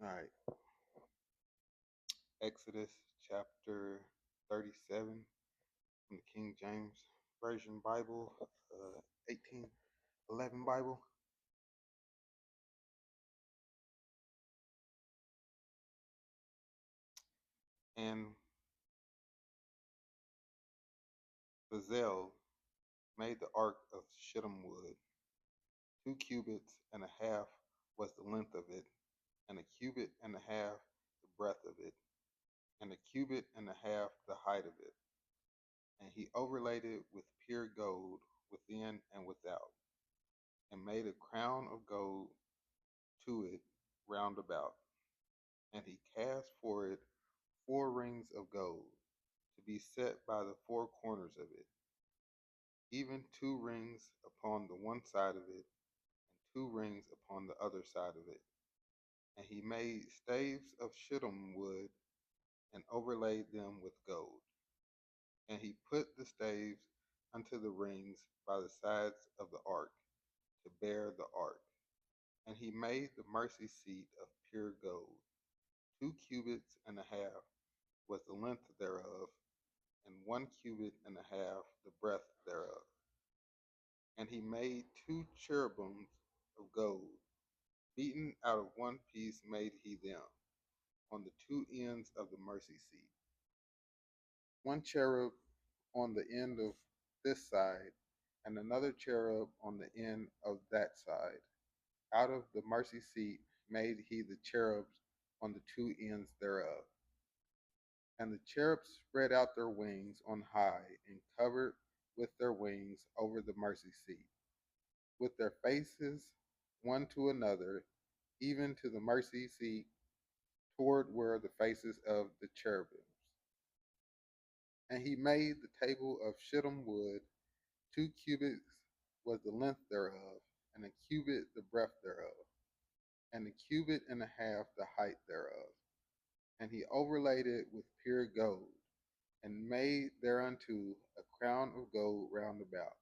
All right, Exodus chapter 37 from the King James Version Bible, 1811 Bible. And Bezalel made the ark of shittim wood. 2 cubits and a half was the length of it, and a cubit and a half the breadth of it, and a cubit and a half the height of it. And he overlaid it with pure gold within and without, and made a crown of gold to it round about. And he cast for it 4 rings of gold, to be set by the 4 corners of it, even 2 rings upon the one side of it, and 2 rings upon the other side of it. And he made staves of shittim wood, and overlaid them with gold. And he put the staves unto the rings by the sides of the ark, to bear the ark. And he made the mercy seat of pure gold. 2 cubits and a half was the length thereof, and 1 cubit and a half the breadth thereof. And he made 2 cherubims of gold, beaten out of one piece made he them, on the 2 ends of the mercy seat. 1 cherub on the end of this side, and another cherub on the end of that side. Out of the mercy seat made he the cherubs on the 2 ends thereof. And the cherubs spread out their wings on high, and covered with their wings over the mercy seat, with their faces one to another, even to the mercy seat, toward where the faces of the cherubims. And he made the table of shittim wood. 2 cubits was the length thereof, and a cubit the breadth thereof, and a cubit and a half the height thereof. And he overlaid it with pure gold, and made thereunto a crown of gold round about.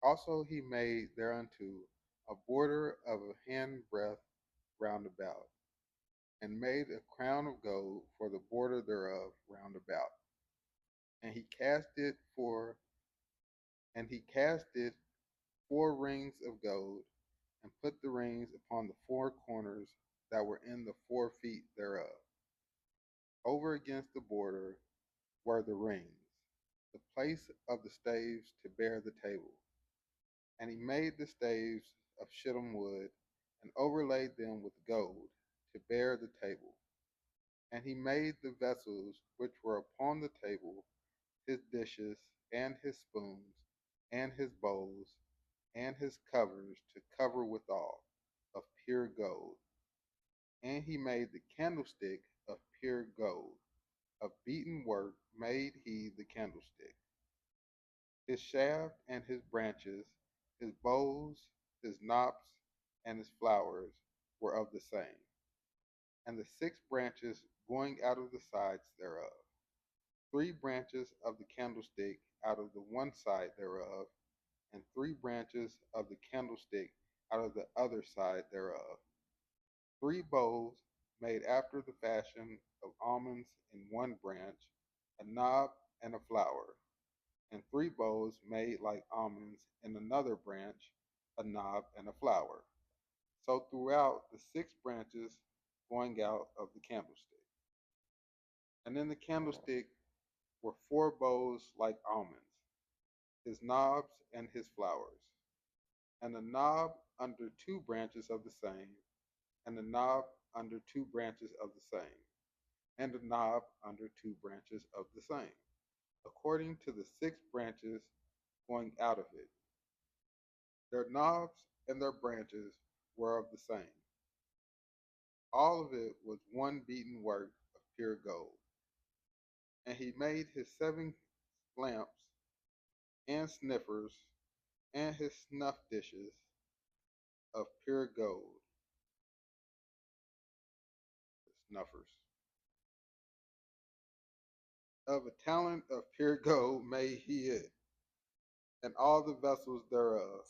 Also he made thereunto a border of a handbreadth round about, and made a crown of gold for the border thereof round about. And he cast it for and he cast it 4 rings of gold, and put the rings upon the 4 corners that were in the 4 feet thereof. Over against the border were the rings, the place of the staves to bear the table. And he made the staves of shittim wood, and overlaid them with gold, to bear the table. And he made the vessels which were upon the table, his dishes, and his spoons, and his bowls, and his covers to cover withal, of pure gold. And he made the candlestick of pure gold. Of beaten work made he the candlestick. His shaft and his branches, his bowls, his knops, and his flowers were of the same. And the 6 branches going out of the sides thereof. 3 branches of the candlestick out of the one side thereof, and 3 branches of the candlestick out of the other side thereof. 3 bowls made after the fashion of almonds in one branch, a knob and a flower, and 3 bowls made like almonds in another branch, a knob and a flower. So throughout the 6 branches going out of the candlestick. And in the candlestick were 4 bowls like almonds, his knobs and his flowers, and a knob under 2 branches of the same, and a knob under 2 branches of the same, and a knob under 2 branches of the same, according to the 6 branches going out of it. Their knobs and their branches were of the same. All of it was one beaten work of pure gold. And he made his 7 lamps and sniffers and his snuff dishes of pure gold, the snuffers. Of a talent of pure gold made he it, and all the vessels thereof.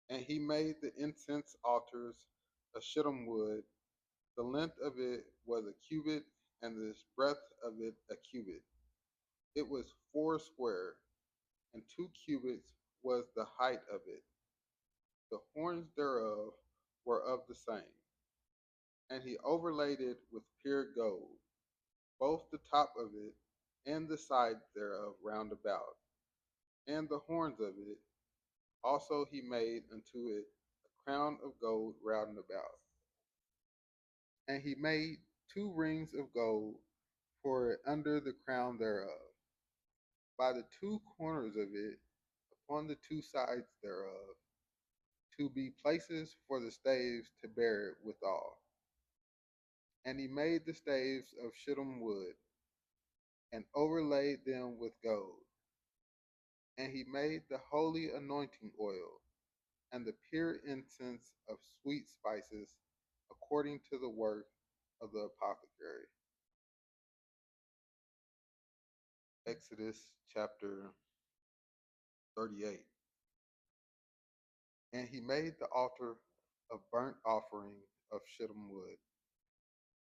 And he made the incense altars of shittim wood. The length of it was a cubit, and the breadth of it a cubit. It was 4 square, and 2 cubits was the height of it. The horns thereof were of the same. And he overlaid it with pure gold, both the top of it and the sides thereof round about, and the horns of it. Also he made unto it a crown of gold round about. And he made 2 rings of gold for it under the crown thereof, by the 2 corners of it, upon the 2 sides thereof, to be places for the staves to bear it withal. And he made the staves of shittim wood, and overlaid them with gold. And he made the holy anointing oil, and the pure incense of sweet spices, according to the work of the apothecary. Exodus chapter 38. And he made the altar of burnt offering of shittim wood.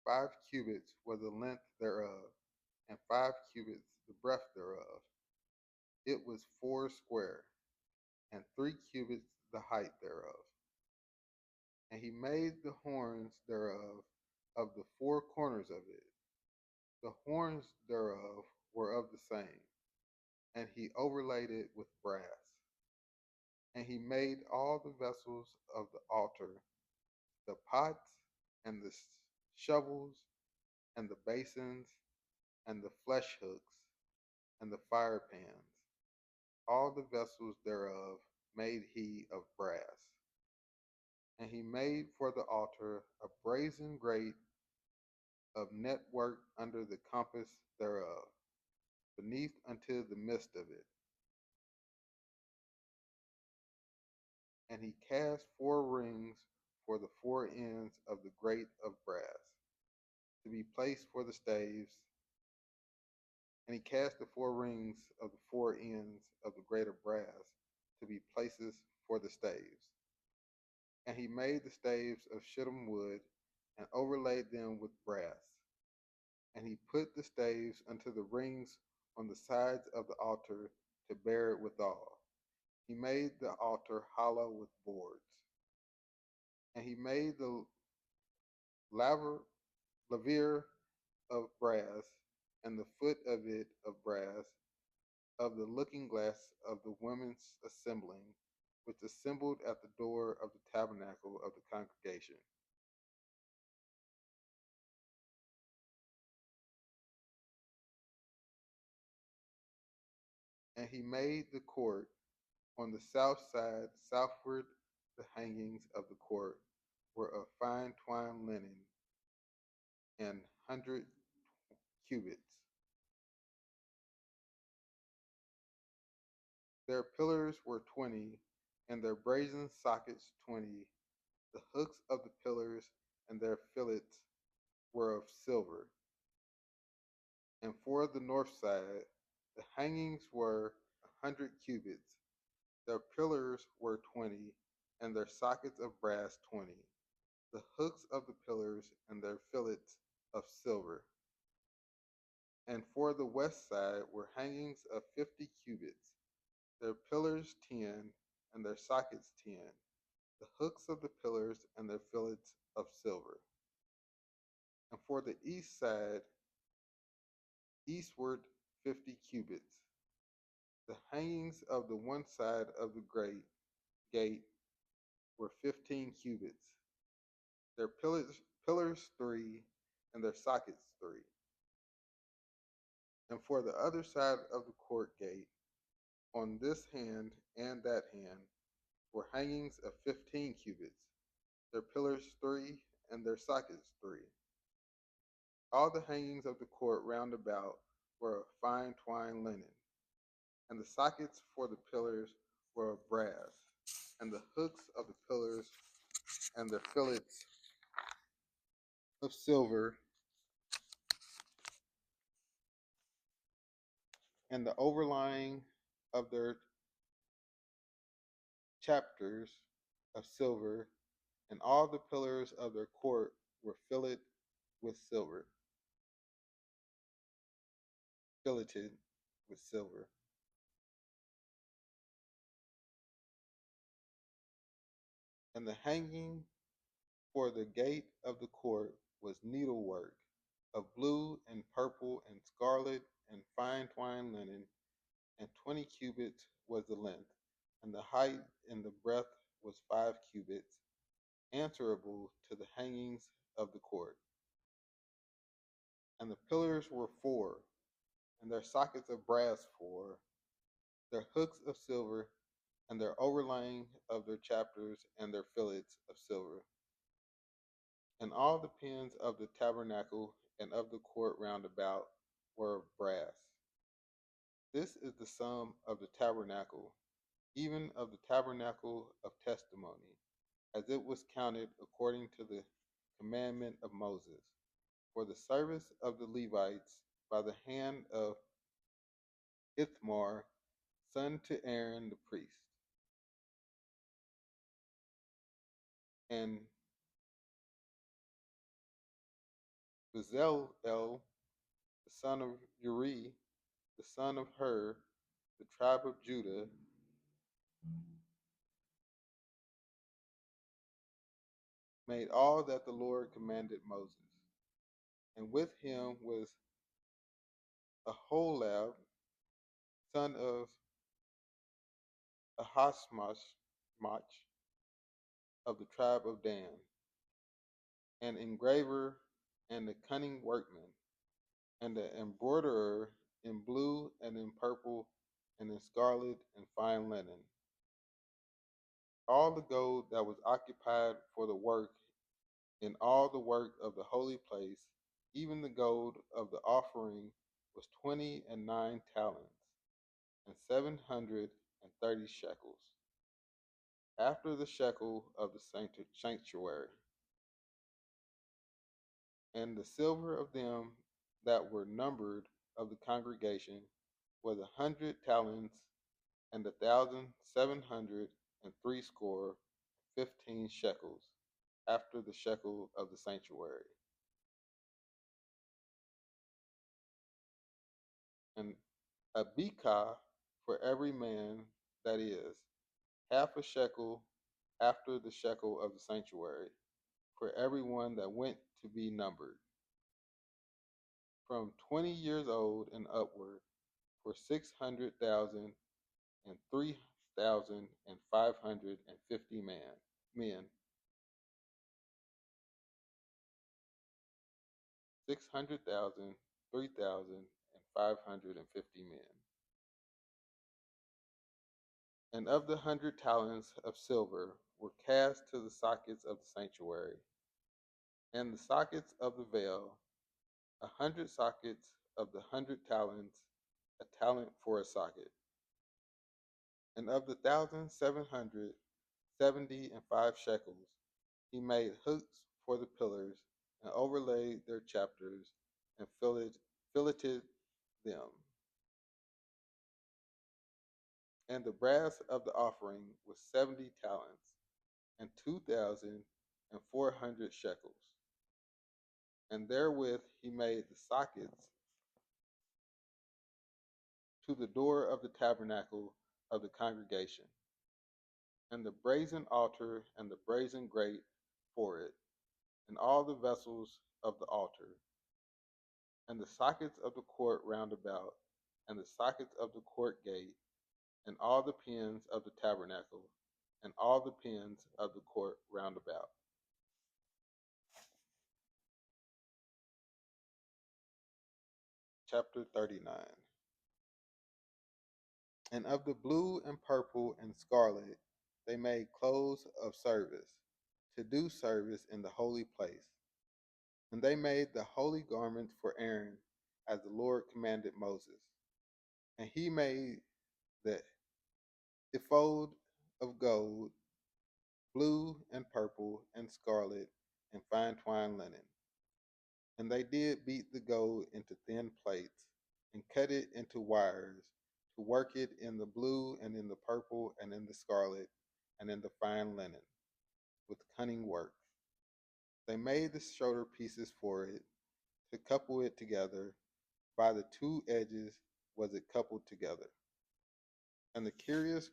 5 cubits was the length thereof, and 5 cubits the breadth thereof. It was 4 square, and 3 cubits the height thereof. And he made the horns thereof of the 4 corners of it. The horns thereof were of the same, and he overlaid it with brass. And he made all the vessels of the altar, the pots, and the shovels, and the basins, and the flesh hooks, and the fire pans. All the vessels thereof made he of brass. And he made for the altar a brazen grate of network under the compass thereof, beneath unto the midst of it. And he cast 4 rings for the 4 ends of the grate of brass, to be placed for the staves. And he cast the 4 rings of the 4 ends of the grate of brass, to be places for the staves. And he made the staves of shittim wood, and overlaid them with brass. And he put the staves unto the rings on the sides of the altar, to bear it withal. He made the altar hollow with boards. And he made the laver of brass, and the foot of it of brass, of the looking glass of the women's assembling, which assembled at the door of the tabernacle of the congregation. And he made the court on the south side, southward. The hangings of the court were of fine twined linen, and 100 cubits. Their pillars were 20, and their brazen sockets 20. The hooks of the pillars and their fillets were of silver. And for the north side, the hangings were 100 cubits. Their pillars were 20, and their sockets of brass 20. The hooks of the pillars and their fillets of silver. And for the west side were hangings of 50 cubits. Their pillars 10, and their sockets 10. The hooks of the pillars and their fillets of silver. And for the east side, eastward 50 cubits. The hangings of the one side of the great gate were 15 cubits. Their pillars 3, and their sockets 3. And for the other side of the court gate, on this hand and that hand, were hangings of 15 cubits. Their pillars 3, and their sockets 3. All the hangings of the court round about were of fine twined linen, and the sockets for the pillars were of brass, and the hooks of the pillars and their fillets of silver, and the overlying of their chapters of silver, And all the pillars of their court were with silver, filleted with silver. And the hanging for the gate of the court was needlework of blue and purple and scarlet and fine twined linen, and 20 cubits was the length, and the height and the breadth was 5 cubits, answerable to the hangings of the court. And the pillars were 4, and their sockets of brass 4, their hooks of silver, and their overlaying of their chapters and their fillets of silver. And all the pins of the tabernacle and of the court round about were of brass. This is the sum of the tabernacle, even of the tabernacle of testimony, as it was counted according to the commandment of Moses, for the service of the Levites by the hand of Ithamar, son to Aaron the priest. And Bezalel, the son of Uri, the son of Hur, the tribe of Judah, made all that the Lord commanded Moses. And with him was Aholab, son of Ahasmach, of the tribe of Dan, an engraver and a cunning workman, and an embroiderer in blue and in purple and in scarlet and fine linen. All the gold that was occupied for the work in all the work of the holy place, even the gold of the offering, was 29 talents, and 730 shekels, after the shekel of the sanctuary. And the silver of them that were numbered of the congregation was 100 talents, and 1,760 shekels, after the shekel of the sanctuary. And a bekah for every man, that is, half a shekel after the shekel of the sanctuary, for every one that went to be numbered, from 20 years old and upward, for 600,000 and 3,550 men, 600,000, 3,550 men. And of the 100 talents of silver were cast to the sockets of the sanctuary, and the sockets of the veil, 100 sockets of the 100 talents, a talent for a socket. And of the 1,775 shekels, he made hooks for the pillars, and overlaid their chapters, and filleted them. And the brass of the offering was 70 talents, and 2,400 shekels. And therewith he made the sockets to the door of the tabernacle of the congregation, and the brazen altar and the brazen grate for it, and all the vessels of the altar, and the sockets of the court round about, and the sockets of the court gate, and all the pins of the tabernacle, and all the pins of the court round about. Chapter 39. And of the blue and purple and scarlet they made clothes of service, to do service in the holy place. And they made the holy garments for Aaron, as the Lord commanded Moses. And he made the ephod of gold, blue and purple and scarlet and fine twined linen. And they did beat the gold into thin plates, and cut it into wires, to work it in the blue and in the purple and in the scarlet and in the fine linen, with cunning work. They made the shoulder pieces for it to couple it together. By the two edges was it coupled together. And the curious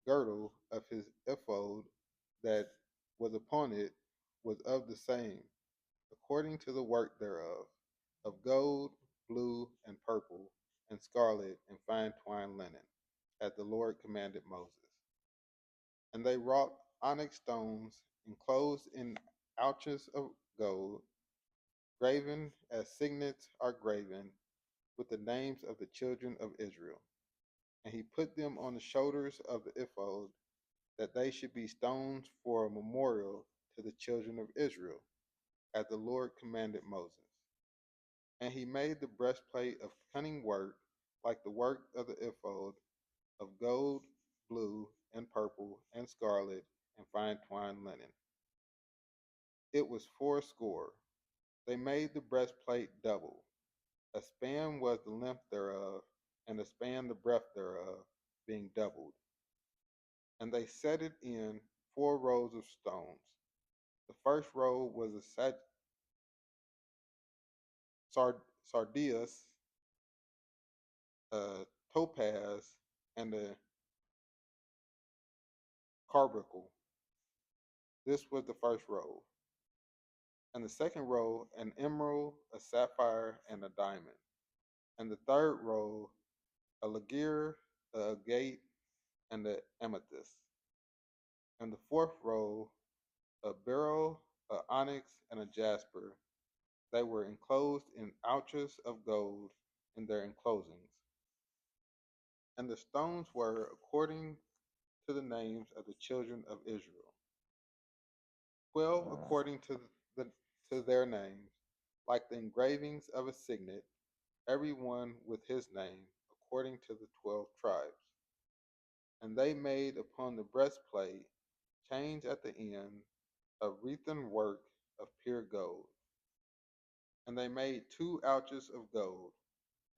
girdle of his ephod that was upon it was of the same, according to the work thereof, of gold, blue, and purple, and scarlet, and fine twined linen, as the Lord commanded Moses. And they wrought onyx stones enclosed in ouches of gold, graven as signets are graven, with the names of the children of Israel. And he put them on the shoulders of the ephod, that they should be stones for a memorial to the children of Israel, as the Lord commanded Moses. And he made the breastplate of cunning work, like the work of the ephod, of gold, blue, and purple, and scarlet, and fine twined linen. It was fourscore. They made the breastplate double. A span was the length thereof, and a span the breadth thereof, being doubled. And they set it in 4 rows of stones. The first row was a sardius, a topaz, and a carbuncle. This was the first row. And the second row, an emerald, a sapphire, and a diamond. And the third row, a ligure, a agate, and an amethyst. And the fourth row, a beryl, a onyx, and a jasper. They were enclosed in ouches of gold in their enclosings. And the stones were according to the names of the children of Israel, 12 according the to their names, like the engravings of a signet, every one with his name, according to the 12 tribes. And they made upon the breastplate chains at the end of wreathen work of pure gold. And they made 2 ouches of gold,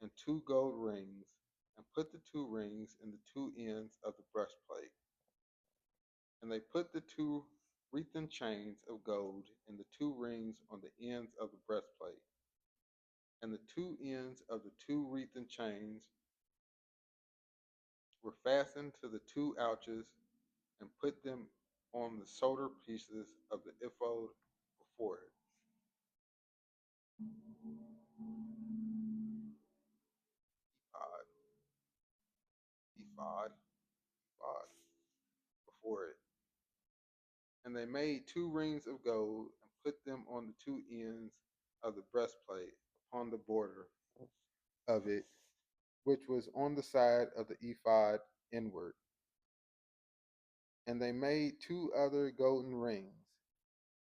and 2 gold rings, and put the 2 rings in the 2 ends of the breastplate. And they put the 2 wreathen chains of gold in the 2 rings on the ends of the breastplate. And the 2 ends of the 2 wreathen chains were fastened to the 2 ouches, and put them on the shoulder pieces of the ephod before it. Ephod, ephod, before it. And they made 2 rings of gold, and put them on the 2 ends of the breastplate upon the border of it, which was on the side of the ephod inward. And they made 2 other golden rings,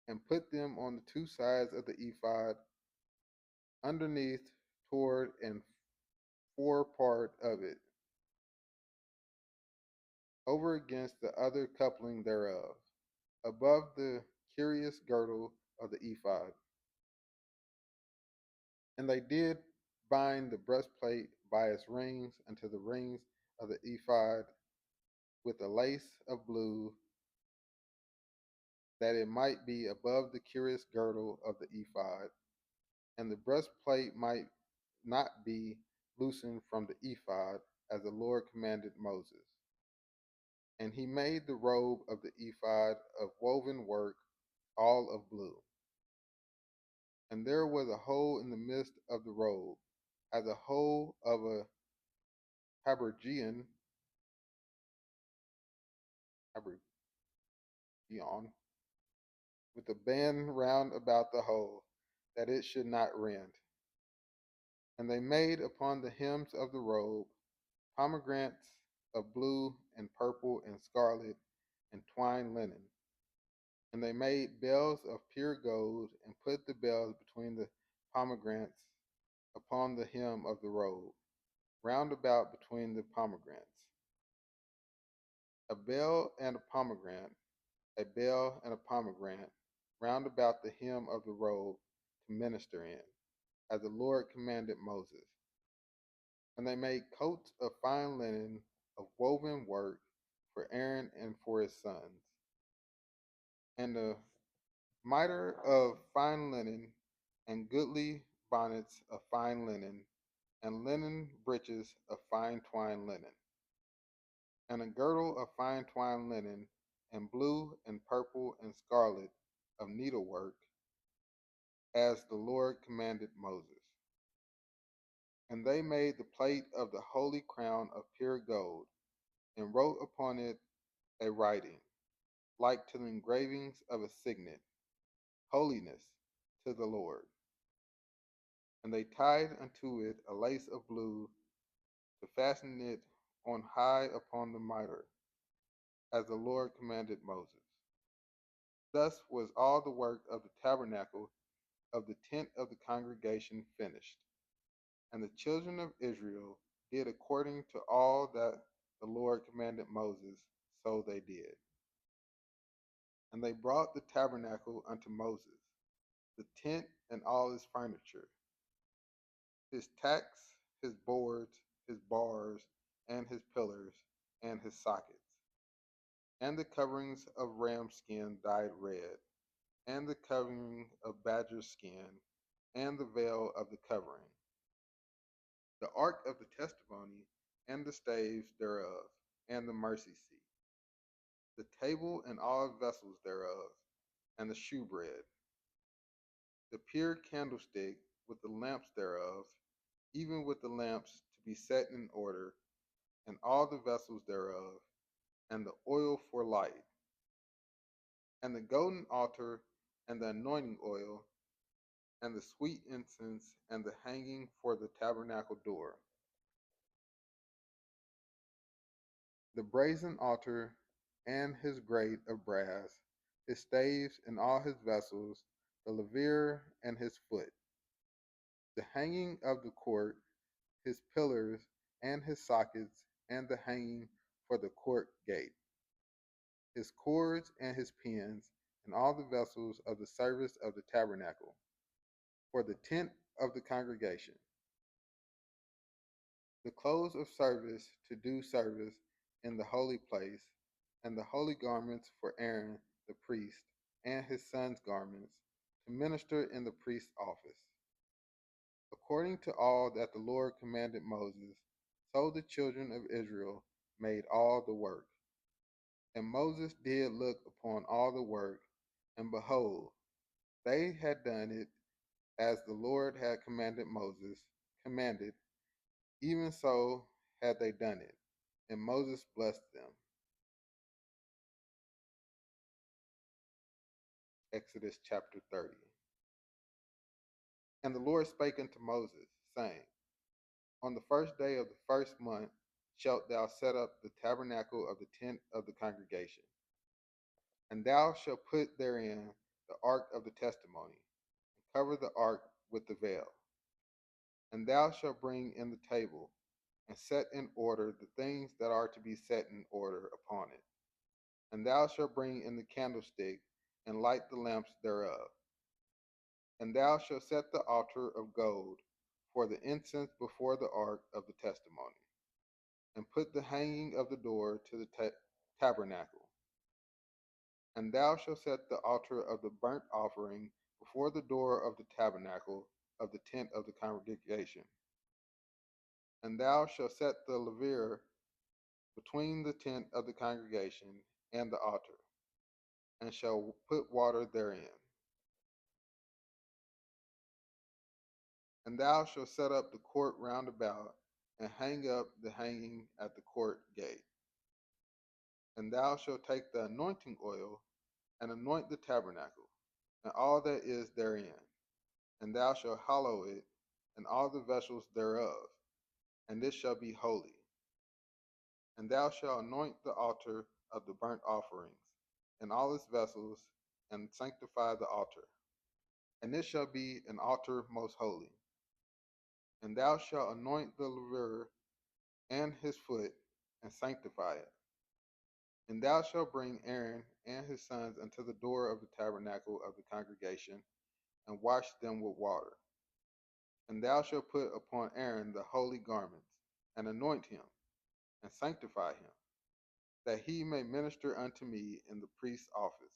and put them on the 2 sides of the ephod, underneath, toward, and forepart of it, over against the other coupling thereof, above the curious girdle of the ephod. And they did bind the breastplate by its rings unto the rings of the ephod with a lace of blue, that it might be above the curious girdle of the ephod, and the breastplate might not be loosened from the ephod, as the Lord commanded Moses. And he made the robe of the ephod of woven work, all of blue. And there was a hole in the midst of the robe, as a hole of a habergeon, with a band round about the hole, that it should not rend. And they made upon the hems of the robe pomegranates of blue and purple and scarlet and twined linen. And they made bells of pure gold, and put the bells between the pomegranates upon the hem of the robe, round about between the pomegranates. A bell and a pomegranate, a bell and a pomegranate, round about the hem of the robe to minister in, as the Lord commanded Moses. And they made coats of fine linen of woven work for Aaron and for his sons. and the mitre of fine linen, and goodly bonnets of fine linen, and linen breeches of fine twined linen, and a girdle of fine twined linen, and blue and purple and scarlet of needlework, as the Lord commanded Moses. And they made the plate of the holy crown of pure gold, and wrote upon it a writing, like to the engravings of a signet, holiness to the Lord. And they tied unto it a lace of blue to fasten it on high upon the mitre, as the Lord commanded Moses. Thus was all the work of the tabernacle of the tent of the congregation finished. And the children of Israel did according to all that the Lord commanded Moses, so they did. And they brought the tabernacle unto Moses, the tent and all its furniture, his tacks, his boards, his bars, and his pillars, and his sockets, and the coverings of ram skin dyed red, and the covering of badger skin, and the veil of the covering, the ark of the testimony, and the staves thereof, and the mercy seat, the table and all vessels thereof, and the shewbread, the pure candlestick with the lamps thereof, even with the lamps to be set in order, and all the vessels thereof, and the oil for light, and the golden altar, and the anointing oil, and the sweet incense, and the hanging for the tabernacle door, the brazen altar, and his grate of brass, his staves and all his vessels, the laver and his foot, the hanging of the court, his pillars and his sockets, and the hanging for the court gate, his cords and his pins, and all the vessels of the service of the tabernacle, for the tent of the congregation, the clothes of service to do service in the holy place, and the holy garments for Aaron the priest, and his sons' garments, to minister in the priest's office. According to all that the Lord commanded Moses, so the children of Israel made all the work. And Moses did look upon all the work, and behold, they had done it as the Lord had commanded Moses, commanded, even so had they done it. And Moses blessed them. Exodus chapter 30. And the Lord spake unto Moses, saying, On the first day of the first month shalt thou set up the tabernacle of the tent of the congregation. And thou shalt put therein the ark of the testimony, and cover the ark with the veil. And thou shalt bring in the table, and set in order the things that are to be set in order upon it. And thou shalt bring in the candlestick, and light the lamps thereof. And thou shalt set the altar of gold for the incense before the ark of the testimony, and put the hanging of the door to the tabernacle. And thou shalt set the altar of the burnt offering before the door of the tabernacle of the tent of the congregation. And thou shalt set the laver between the tent of the congregation and the altar, and shall put water therein. And thou shalt set up the court round about, and hang up the hanging at the court gate. And thou shalt take the anointing oil, and anoint the tabernacle, and all that is therein. And thou shalt hallow it, and all the vessels thereof, and it shall be holy. And thou shalt anoint the altar of the burnt offerings, and all its vessels, and sanctify the altar. And it shall be an altar most holy. And thou shalt anoint the laver and his foot, and sanctify it. And thou shalt bring Aaron and his sons unto the door of the tabernacle of the congregation, and wash them with water. And thou shalt put upon Aaron the holy garments, and anoint him, and sanctify him, that he may minister unto me in the priest's office.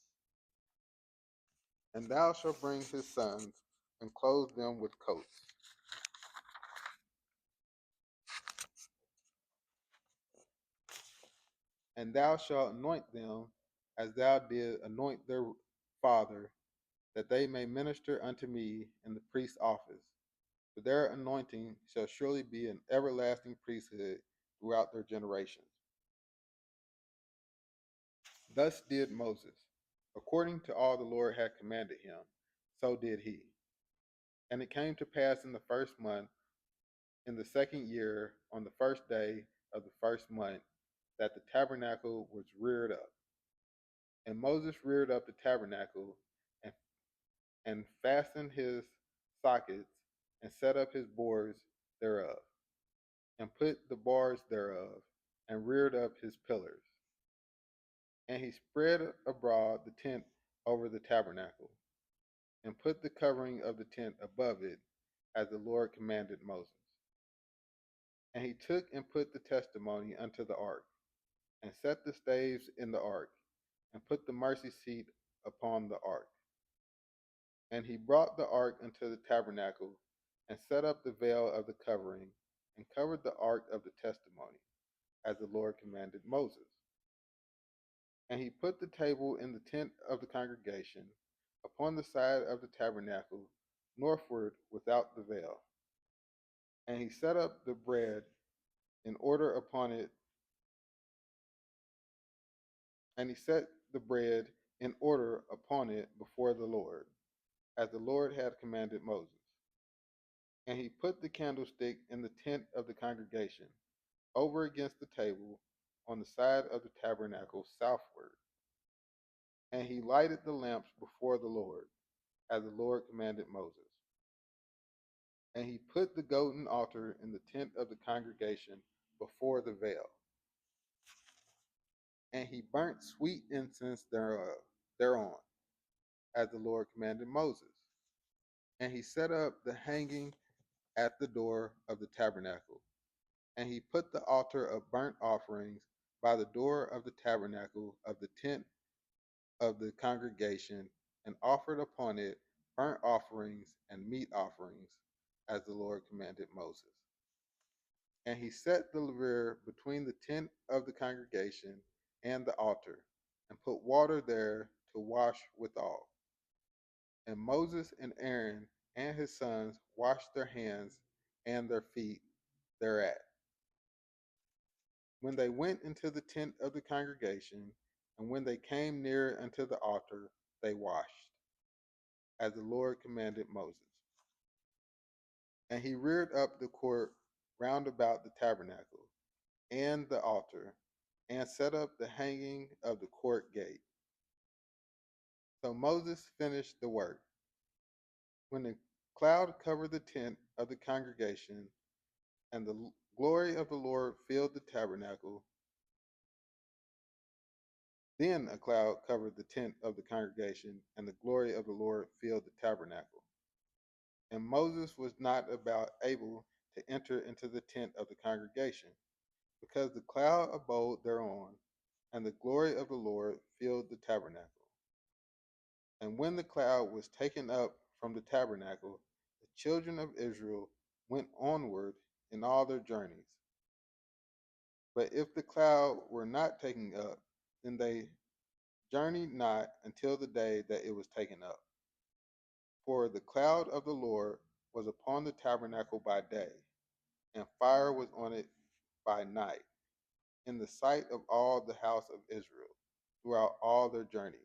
And thou shalt bring his sons, and clothe them with coats. And thou shalt anoint them as thou didst anoint their father, that they may minister unto me in the priest's office. For their anointing shall surely be an everlasting priesthood throughout their generations. Thus did Moses, according to all the Lord had commanded him, so did he. And it came to pass in the first month, in the second year, on the first day of the first month, that the tabernacle was reared up. And Moses reared up the tabernacle and, and fastened his sockets and set up his boards thereof, and put the bars thereof, and reared up his pillars. And he spread abroad the tent over the tabernacle, and put the covering of the tent above it, as the Lord commanded Moses. And he took and put the testimony unto the ark, and set the staves in the ark, and put the mercy seat upon the ark. And he brought the ark into the tabernacle, and set up the veil of the covering, and covered the ark of the testimony, as the Lord commanded Moses. And he put the table in the tent of the congregation, upon the side of the tabernacle, northward without the veil. And he set up the bread in order upon it, and he set the bread in order upon it before the Lord, as the Lord had commanded Moses. And he put the candlestick in the tent of the congregation, over against the table, on the side of the tabernacle southward. And he lighted the lamps before the Lord, as the Lord commanded Moses. And he put the golden altar in the tent of the congregation before the veil. And he burnt sweet incense thereon, as the Lord commanded Moses. And he set up the hanging at the door of the tabernacle. And he put the altar of burnt offerings by the door of the tabernacle of the tent of the congregation, and offered upon it burnt offerings and meat offerings, as the Lord commanded Moses. And he set the laver between the tent of the congregation and the altar, and put water there to wash withal. And Moses and Aaron and his sons washed their hands and their feet thereat. When they went into the tent of the congregation, and when they came near unto the altar, they washed, as the Lord commanded Moses. And he reared up the court round about the tabernacle and the altar, and set up the hanging of the court gate. So Moses finished the work. When the cloud covered the tent of the congregation, and the glory of the Lord filled the tabernacle, then a cloud covered the tent of the congregation, and the glory of the Lord filled the tabernacle. And Moses was not about able to enter into the tent of the congregation, because the cloud abode thereon, and the glory of the Lord filled the tabernacle. And when the cloud was taken up from the tabernacle, the children of Israel went onward in all their journeys. But if the cloud were not taken up, then they journeyed not until the day that it was taken up. For the cloud of the Lord was upon the tabernacle by day, and fire was on it by night, in the sight of all the house of Israel, throughout all their journeys.